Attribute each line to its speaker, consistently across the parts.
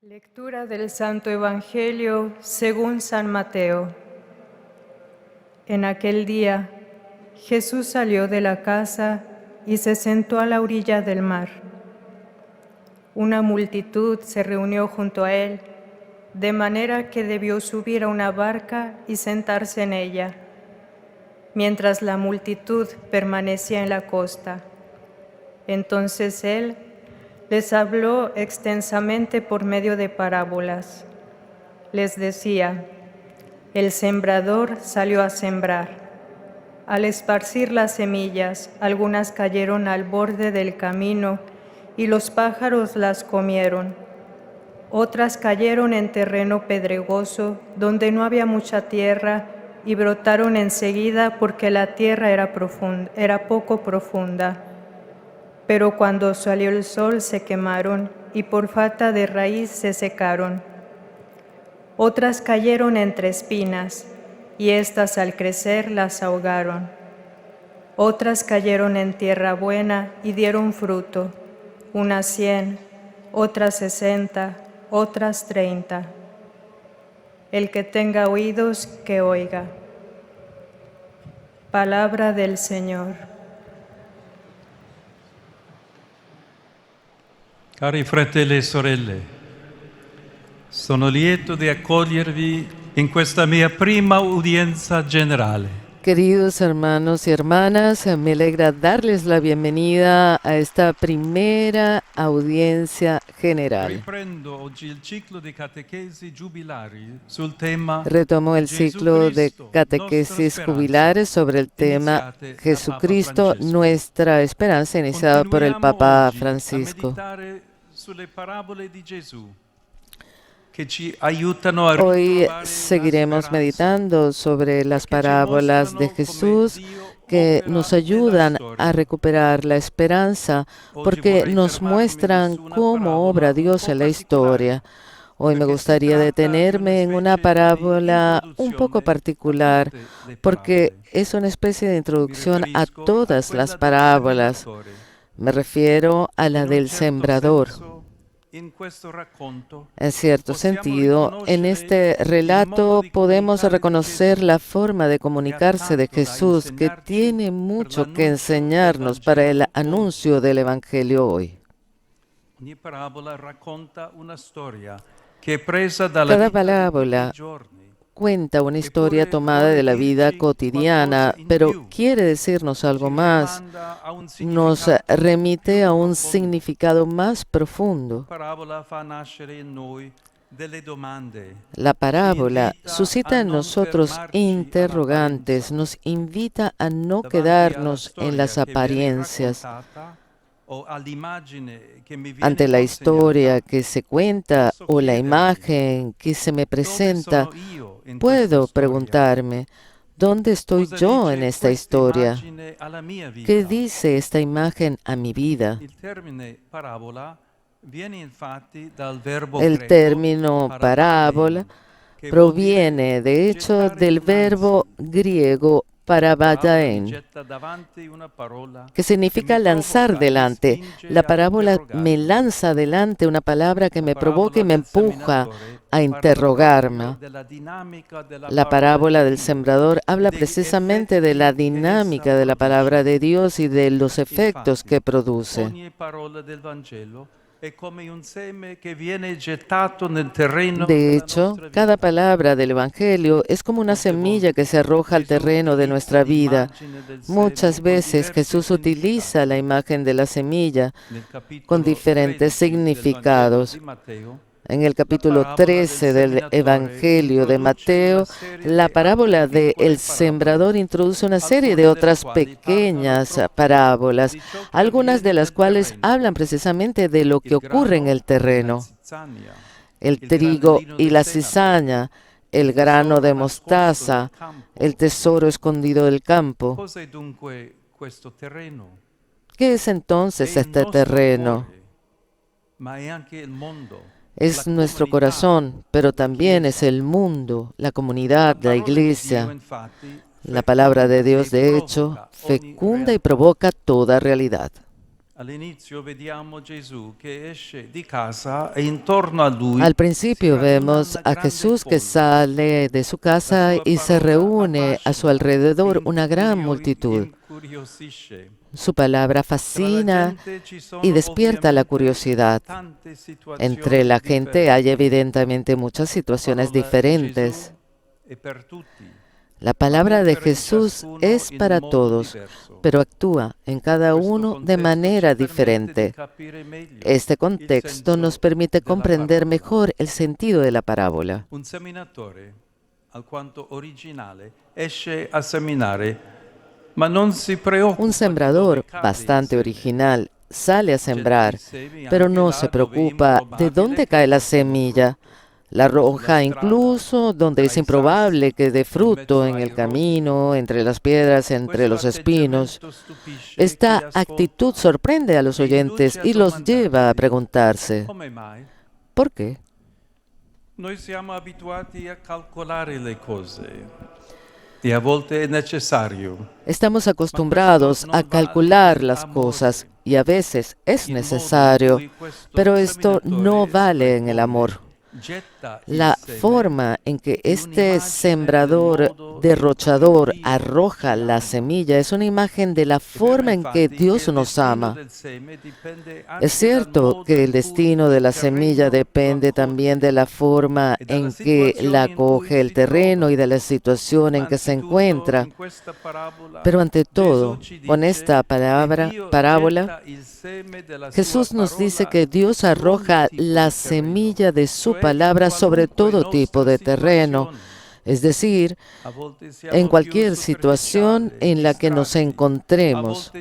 Speaker 1: Lectura del Santo Evangelio según San Mateo. En aquel día, Jesús salió de la casa y se sentó a la orilla del mar. Una multitud se reunió junto a él, de manera que debió subir a una barca y sentarse en ella, mientras la multitud permanecía en la costa. Entonces él les habló extensamente por medio de parábolas. Les decía: el sembrador salió a sembrar. Al esparcir las semillas, algunas cayeron al borde del camino y los pájaros las comieron. Otras cayeron en terreno pedregoso, donde no había mucha tierra, y brotaron enseguida porque la tierra era poco profunda. Pero cuando salió el sol se quemaron y por falta de raíz se secaron. Otras cayeron entre espinas y éstas al crecer las ahogaron. Otras cayeron en tierra buena y dieron fruto, unas 100, otras 60, otras 30. El que tenga oídos, que oiga. Palabra del Señor.
Speaker 2: Cari fratelli e sorelle, sono lieto di accogliervi in questa mia prima udienza generale.
Speaker 3: Queridos hermanos y hermanas, me alegra darles la bienvenida a esta primera audiencia general.
Speaker 2: Riprendo oggi il ciclo di catechesi giubilari sul tema
Speaker 3: Retomo el ciclo de catequesis jubilares sobre el tema Jesucristo, nuestra esperanza, iniciado por el Papa Francisco.
Speaker 2: Sulle parabole di Gesù.
Speaker 3: Hoy seguiremos meditando sobre las parábolas de Jesús que nos ayudan a recuperar la esperanza porque nos muestran cómo obra Dios en la historia. Hoy me gustaría detenerme en una parábola un poco particular porque es una especie de introducción a todas las parábolas. Me refiero a la del sembrador. En cierto sentido, en este relato podemos reconocer la forma de comunicarse de Jesús que tiene mucho que enseñarnos para el anuncio del Evangelio hoy. Cada parábola cuenta una historia tomada de la vida cotidiana, pero quiere decirnos algo más. Nos remite a un significado más profundo. La parábola suscita en nosotros interrogantes, nos invita a no quedarnos en las apariencias. Ante la historia que se cuenta o la imagen que se me presenta, puedo preguntarme, ¿dónde estoy yo en esta historia? ¿Qué dice esta imagen a mi vida? El término parábola proviene, de hecho, del verbo griego parabadaen, que significa lanzar delante. La parábola me lanza adelante una palabra que me provoca y me empuja a interrogarme. La parábola del sembrador habla precisamente de la dinámica de la palabra de Dios y de los efectos que produce. De hecho, cada palabra del Evangelio es como una semilla que se arroja al terreno de nuestra vida. Muchas veces Jesús utiliza la imagen de la semilla con diferentes significados. En el capítulo 13 del Evangelio de Mateo, la parábola del sembrador introduce una serie de otras pequeñas parábolas, algunas de las cuales hablan precisamente de lo que ocurre en el terreno. El trigo y la cizaña, el grano de mostaza, el tesoro escondido del campo. ¿Qué es entonces este terreno? Es nuestro corazón, pero también es el mundo, la comunidad, la iglesia. La palabra de Dios, de hecho, fecunda y provoca toda realidad.
Speaker 2: All'inizio vediamo Gesù che esce di casa e intorno a lui
Speaker 3: Al principio vemos a Jesús que sale de su casa y se reúne a su alrededor una gran multitud. Su palabra fascina y despierta la curiosidad. Entre la gente hay evidentemente muchas situaciones diferentes. La palabra de Jesús es para todos, pero actúa en cada uno de manera diferente. Este contexto nos permite comprender mejor el sentido de la parábola.
Speaker 2: Un seminatore, alquanto originale, esce a seminare, ma non si preoccupa.
Speaker 3: Un sembrador bastante original sale a sembrar, pero no se preocupa de dónde cae la semilla. La arroja incluso donde es improbable que dé fruto, en el camino, entre las piedras, entre los espinos. Esta actitud sorprende a los oyentes y los lleva a preguntarse,
Speaker 2: Come mai?
Speaker 3: ¿por qué?
Speaker 2: Noi siamo abituati a calcolare le cose e a volte è necessario.
Speaker 3: Estamos acostumbrados a calcular las cosas y a veces es necesario, pero esto no vale en el amor. La forma en que este sembrador derrochador arroja la semilla es una imagen de la forma en que Dios nos ama. Es cierto que el destino de la semilla depende también de la forma en que la acoge el terreno y de la situación en que se encuentra. Pero ante todo, con esta parábola, Jesús nos dice que Dios arroja la semilla de su palabra sobre todo tipo de terreno, es decir, en cualquier situación en la que nos encontremos.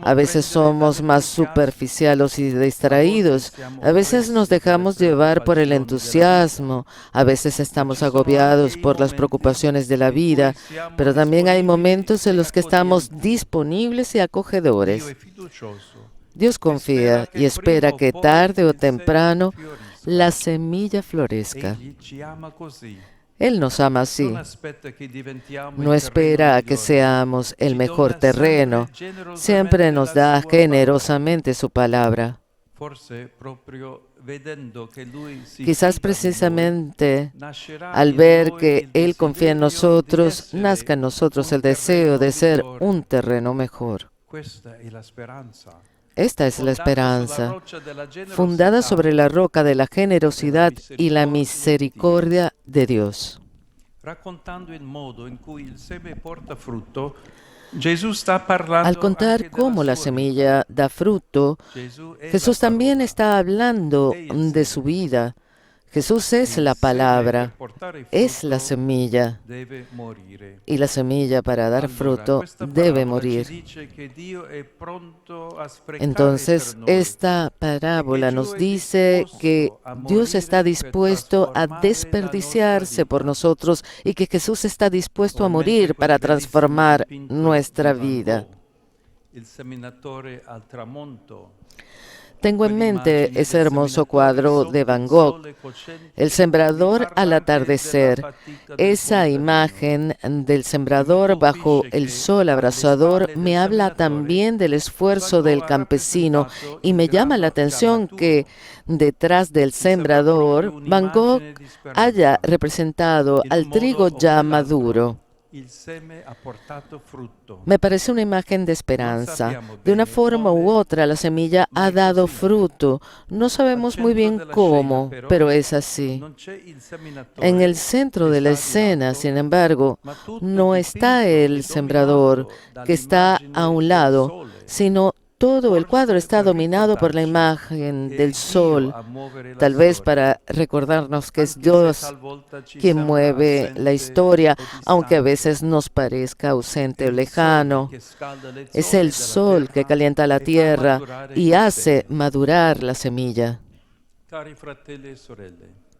Speaker 3: A veces somos más superficiales y distraídos, a veces nos dejamos llevar por el entusiasmo, a veces estamos agobiados por las preocupaciones de la vida, pero también hay momentos en los que estamos disponibles y acogedores. Dios confía y espera que tarde o temprano la semilla florezca. Él nos ama así. No espera a que seamos el mejor terreno. Siempre nos da generosamente su palabra. Quizás precisamente al ver que Él confía en nosotros, nazca en nosotros el deseo de ser un terreno mejor. Esta es la esperanza, fundada sobre la roca de la generosidad y la misericordia de Dios. Al contar cómo la semilla da fruto, Jesús también está hablando de su vida. Jesús es la palabra, es la semilla, y la semilla para dar fruto debe morir. Entonces, esta parábola nos dice que Dios está dispuesto a desperdiciarse por nosotros y que Jesús está dispuesto a morir para transformar nuestra vida. Tengo en mente ese hermoso cuadro de Van Gogh, El sembrador al atardecer. Esa imagen del sembrador bajo el sol abrasador me habla también del esfuerzo del campesino y me llama la atención que detrás del sembrador Van Gogh haya representado al trigo ya maduro. Me parece una imagen de esperanza. De una forma u otra, la semilla ha dado fruto. No sabemos muy bien cómo, pero es así. En el centro de la escena, sin embargo, no está el sembrador, que está a un lado, sino todo el cuadro está dominado por la imagen del sol, tal vez para recordarnos que es Dios quien mueve la historia, aunque a veces nos parezca ausente o lejano. Es el sol que calienta la tierra y hace madurar la semilla.
Speaker 2: Cari fratelli e sorelle,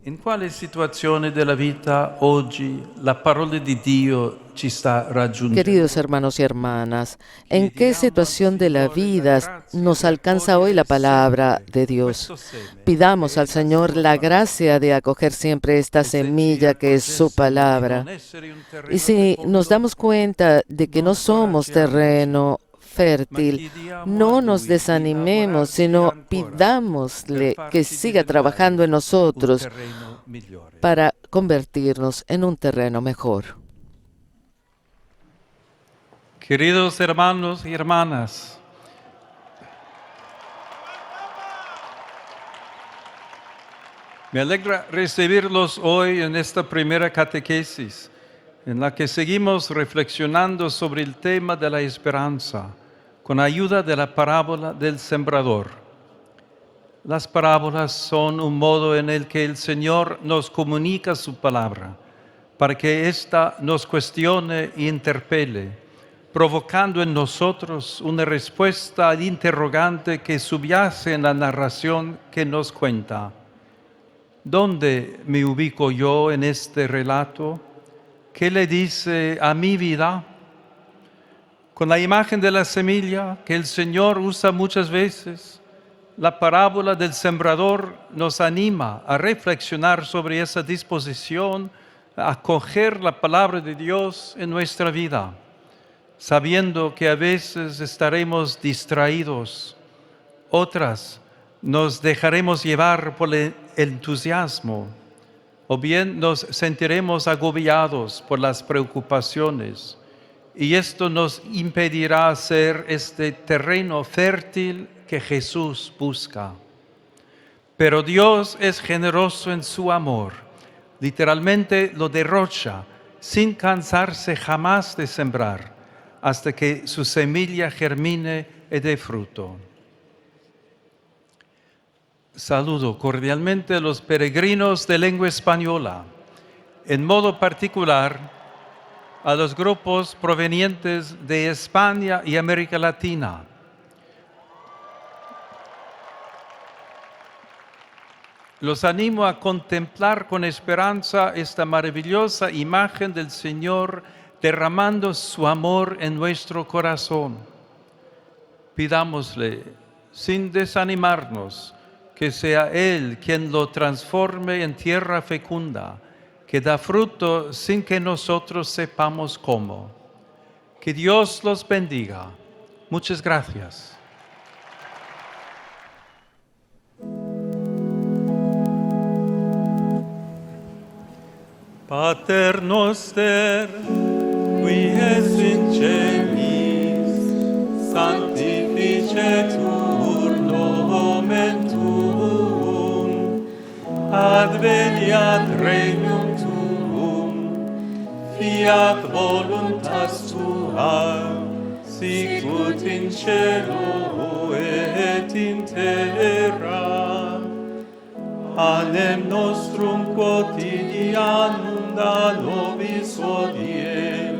Speaker 2: in quale situazione della vita oggi la parola di Dio ci sta raggiungendo?
Speaker 3: Queridos hermanos y hermanas, ¿en qué situación de la vida nos alcanza hoy la palabra de Dios? Pidamos al Señor la gracia de acoger siempre esta semilla que es su palabra. Y si nos damos cuenta de que no somos terreno fértil, no nos desanimemos, sino pidámosle que siga trabajando en nosotros para convertirnos en un terreno mejor.
Speaker 2: Queridos hermanos y hermanas, me alegra recibirlos hoy en esta primera catequesis, en la que seguimos reflexionando sobre el tema de la esperanza, con ayuda de la parábola del sembrador. Las parábolas son un modo en el que el Señor nos comunica su palabra, para que ésta nos cuestione e interpele, provocando en nosotros una respuesta al interrogante que subyace en la narración que nos cuenta. ¿Dónde me ubico yo en este relato? ¿Qué le dice a mi vida? Con la imagen de la semilla que el Señor usa muchas veces, la parábola del sembrador nos anima a reflexionar sobre esa disposición a acoger la palabra de Dios en nuestra vida, sabiendo que a veces estaremos distraídos, otras nos dejaremos llevar por el entusiasmo, o bien nos sentiremos agobiados por las preocupaciones, y esto nos impedirá ser este terreno fértil que Jesús busca. Pero Dios es generoso en su amor, literalmente lo derrocha, sin cansarse jamás de sembrar, hasta que su semilla germine y dé fruto. Saludo cordialmente a los peregrinos de lengua española, en modo particular a los grupos provenientes de España y América Latina. Los animo a contemplar con esperanza esta maravillosa imagen del Señor derramando su amor en nuestro corazón. Pidámosle, sin desanimarnos, que sea Él quien lo transforme en tierra fecunda, que da fruto sin que nosotros sepamos cómo. Que Dios los bendiga. Muchas gracias. Pater noster, qui es in celis, sanctificetur nomen tuum, adveniat regnum tuum, fiat voluntas tua, sicut in cielo et in terra. Panem nostrum quotidianum da nobis hodie,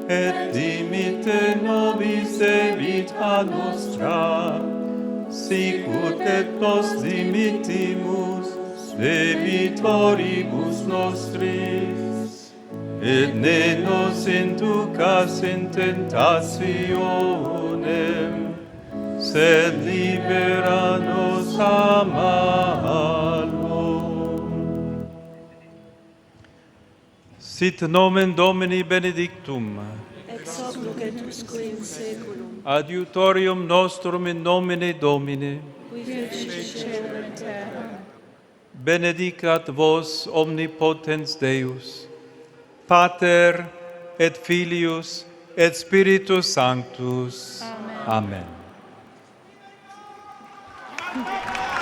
Speaker 2: et dimitte nobis debita nostra, sicut et nos dimittimus debitoribus nostris. Et ne nos inducas in tentationem, sed libera nos a malo. Sit nomen Domini benedictum.
Speaker 4: Ex hoc nunc et usque in saeculum.
Speaker 2: Adiutorium nostrum in nomine Domini.
Speaker 4: Qui fecit caelum et terra.
Speaker 2: Benedicat vos omnipotens Deus, Pater et Filius et Spiritus Sanctus. Amen. Amen.